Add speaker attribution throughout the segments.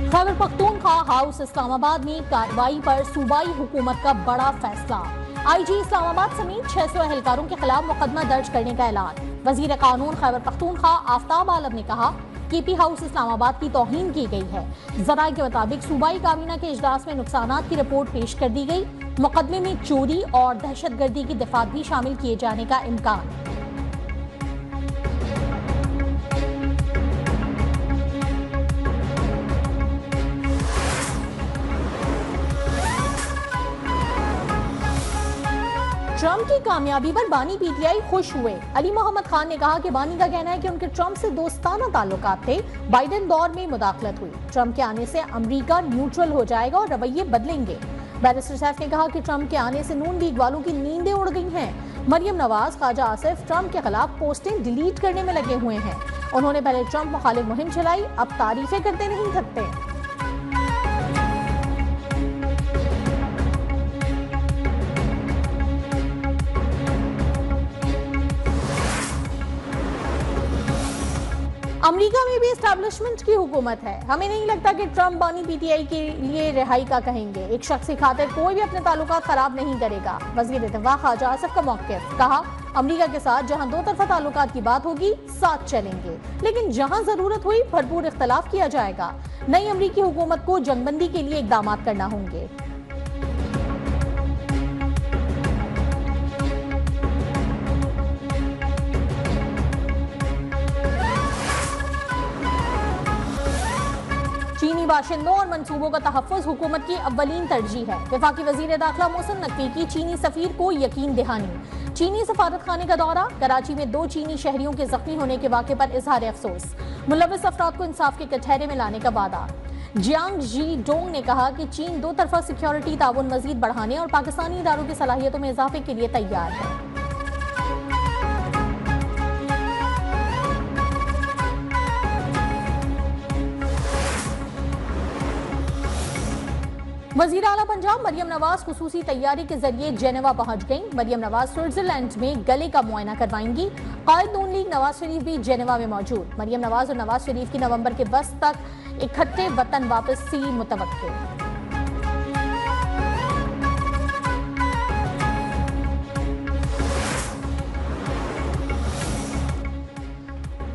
Speaker 1: Khyber Pakhtunkhwa house Islamabad में कार्रवाई पर सूबाई हुकूमत का बड़ा फैसला। आईजी इस्लामाबाद समेत 600 एहलकारों के खिलाफ मुकदमा दर्ज करने का ऐलान। वजीर कानून खैबर पख्तूनख्वा आफ्ताब आलम ने कहा केपी हाउस इस्लामाबाद की तौहीन की गई है। जराये के मुताबिक सूबाई काबीना के इजलास में नुकसानात की रिपोर्ट पेश कर दी गई। मुकदमे में चोरी और दहशतगर्दी की दफात भी शामिल किए जाने का इम्कान। ट्रंप की कामयाबी पर बानी पीटीआई खुश हुए। अली मोहम्मद खान ने कहा कि बानी का कहना है कि उनके ट्रंप से दोस्ताना ताल्लुकात थे। बाइडेन दौर में मुदाखलत हुई। ट्रंप के आने से अमेरिका न्यूट्रल हो जाएगा और रवैये बदलेंगे। बैरिस्टर सैफ ने कहा कि ट्रंप के आने से नून लीग वालों की नींदें उड़ गई हैं। मरियम नवाज, ख्वाजा आसिफ ट्रंप के खिलाफ पोस्टें डिलीट करने में लगे हुए हैं। उन्होंने पहले ट्रंप मुखालिफ मुहिम चलाई, अब तारीफें करते नहीं थकते। अमेरिका में भी एस्टैब्लिशमेंट की हुकूमत है। हमें नहीं लगता कि ट्रंप बानी पीटीआई के लिए रिहाई का कहेंगे। एक शख्स की खातिर कोई भी अपने ताल्लुकात खराब नहीं करेगा। वज़ीर दिफा ख्वाजा आसिफ का मौक़िफ़, कहा अमेरिका के साथ जहां दो तरफा ताल्लुकात की बात होगी साथ चलेंगे, लेकिन जहां जरूरत हुई भरपूर इख्तलाफ किया जाएगा। नई अमेरिकी हुकूमत को जंगबंदी के लिए इक़दामात करना होंगे। चीनी बाशिंदों और मंसूबों का तहफ़्फ़ुज़ हुकूमत की अव्वलीन तरजीह है। वफाकी वज़ीर दाखिला मोहसिन नकवी की चीनी सफ़ीर को यकीन दहानी। चीनी सफारत खाने का दौरा। कराची में 2 चीनी शहरियों के जख्मी होने के वाक़े पर इजहार अफसोस। मुलव्विस अफराद को इंसाफ के कटहरे में लाने का वादा। जियांग जी डोंग ने कहा कि चीन दो तरफा सिक्योरिटी ताउन मज़ीद बढ़ाने और पाकिस्तानी इदारों की सलाहियतों में इजाफे के लिए तैयार है। वज़ीर आला पंजाब मरियम नवाज खुसूसी तैयारी के जरिए जेनेवा पहुंच गईं। मरियम नवाज स्विट्जरलैंड में गले का मुआयना करवाएंगी। कायद नून लीग नवाज शरीफ भी जेनेवा में मौजूद। मरियम नवाज और नवाज शरीफ की नवंबर के बस तक इकट्ठे वतन वापसी मुतवक्किल।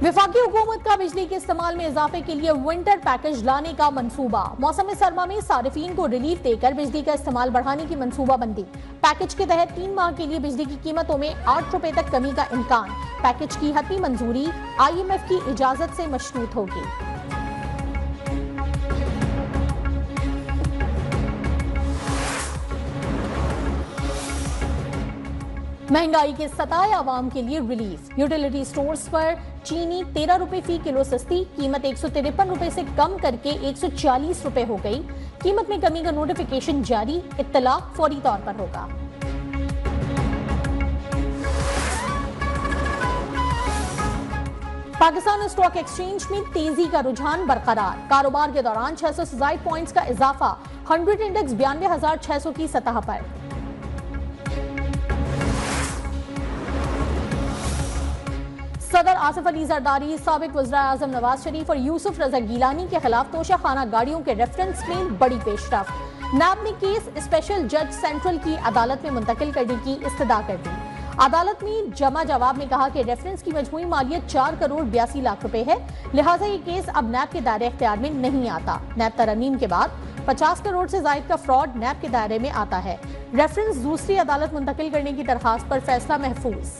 Speaker 1: वफाकी हुकूमत का बिजली के इस्तेमाल में इजाफे के लिए विंटर पैकेज लाने का मंसूबा। मौसम सरमा में सारिफीन को रिलीफ देकर बिजली का इस्तेमाल बढ़ाने की मंसूबाबंदी। पैकेज के तहत 3 माह के लिए बिजली की कीमतों में 8 रुपए तक कमी का इम्कान। पैकेज की हतमी मंजूरी IMF की इजाजत से मशरूत होगी। महंगाई के सताए आवाम के लिए रिलीफ। यूटिलिटी स्टोर्स पर चीनी 13 रुपए फी किलो सस्ती। कीमत 153 रुपए से कम करके 140 रुपए हो गई। कीमत में कमी का नोटिफिकेशन जारी। इत्तला फौरी तौर पर होगा। पाकिस्तान स्टॉक एक्सचेंज में तेजी का रुझान बरकरार। कारोबार के दौरान 600 से ज़ायद पॉइंट्स का इजाफा। 100 इंडेक्स 92,600 की सतह पर। सदर आसिफ अली जरदारी, साबिक वज़ीर-ए-आज़म नवाज शरीफ और यूसुफ रज़ा गिलानी के खिलाफ तोशाखाना गाड़ियों के रेफरेंस में बड़ी पेशरफ। नैब ने केस स्पेशल जज सेंट्रल की अदालत में मुंतकिल करने की इस्तदा कर दी। अदालत में जमा जवाब में कहा कि रेफरेंस की मजमूई मालियत 4 करोड़ 82 लाख रुपए है, लिहाजा ये केस अब नैब के दायरे इख्तियार में नहीं आता। नैब तरमीम के बाद 50 करोड़ से जायद का फ्रॉड नैब के दायरे में आता है। रेफरेंस दूसरी अदालत मुंतकिल करने की दरखास्त पर फैसला महफूज।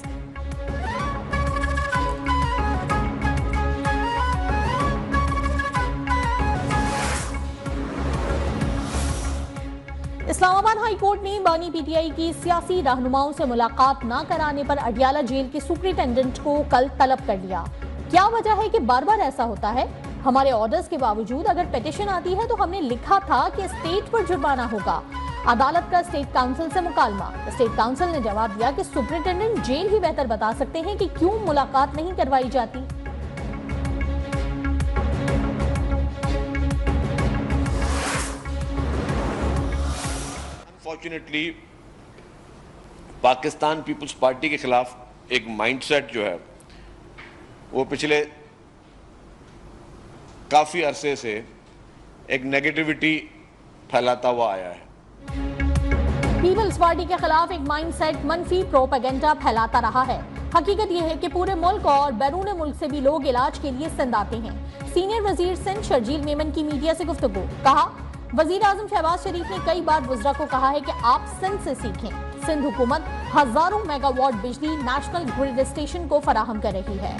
Speaker 1: इस्लामाबाद हाई कोर्ट ने बानी पीटीआई की सियासी रहनुमाओं से मुलाकात न कराने पर अडियाला जेल के सुपरिटेंडेंट को कल तलब कर लिया। क्या वजह है कि बार बार ऐसा होता है? हमारे ऑर्डर्स के बावजूद अगर पिटीशन आती है तो हमने लिखा था कि स्टेट पर जुर्माना होगा। अदालत का स्टेट काउंसिल से मुकालमा। स्टेट काउंसिल ने जवाब दिया कि सुपरिटेंडेंट जेल ही बेहतर बता सकते हैं कि क्यों मुलाकात नहीं करवाई जाती।
Speaker 2: अनफॉर्चुनेटली पाकिस्तान पीपल्स पार्टी के खिलाफ एक माइंडसेट जो है वो पिछले काफ़ी अरसे से एक नेगेटिविटी फैलाता हुआ आया है।
Speaker 1: पीपल्स पार्टी के खिलाफ एक माइंडसेट मनफी प्रोपेगेंडा फैलाता रहा है। हकीकत यह है कि पूरे मुल्क और बैरून मुल्क से भी लोग इलाज के लिए सिंध आते हैं। सीनियर वजीर सिंध शर्जील मेमन की मीडिया से गुफ्तगू, कहा वजीर आजम शहबाज शरीफ ने कई बार वुज़रा को कहा है कि आप सिंध से सीखें। सिंध हुकूमत हजारों मेगावाट बिजली नेशनल ग्रिड स्टेशन को फराहम कर रही है।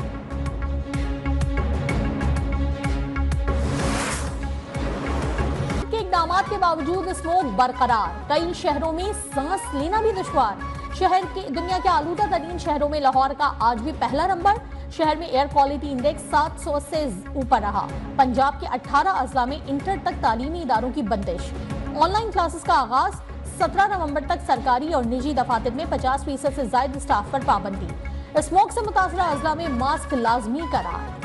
Speaker 1: इक़दामात के बावजूद स्मोक बरकरार, कई शहरों में सांस लेना भी दुश्वार। शहर के दुनिया के आलूदा तरीन शहरों में लाहौर का आज भी पहला नंबर। शहर में एयर क्वालिटी इंडेक्स 700 से ऊपर रहा। पंजाब के 18 अजला में इंटर तक तालीमी इदारों की बंदिश। ऑनलाइन क्लासेस का आगाज 17 नवंबर तक। सरकारी और निजी दफातर में 50% से ज्यादा स्टाफ पर पाबंदी। स्मोक से मुतासरा अजला में मास्क लाजमी करार।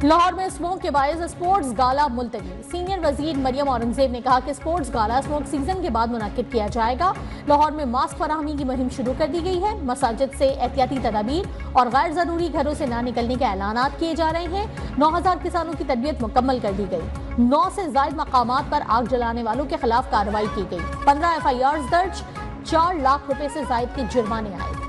Speaker 1: लाहौर में स्मोक के बायस स्पोर्ट्स गाला मुलतवी। सीनियर वजीर मरियम औरंगजेब ने कहा कि स्पोर्ट्स गाला स्मोक सीजन के बाद मुनक्किद किया जाएगा। लाहौर में मास्क फराहमी की मुहिम शुरू कर दी गई है। मसाजिद से एहतियाती तदाबीर और गैर जरूरी घरों से ना निकलने के ऐलानात किए जा रहे हैं। 9000 किसानों की तरबियत मुकम्मल कर दी गई। 9 से ज्यादा मकामात पर आग जलाने वालों के खिलाफ कार्रवाई की गई। 15 FIRs दर्ज, 4 लाख रुपए से ज्यादा के जुर्माने आए।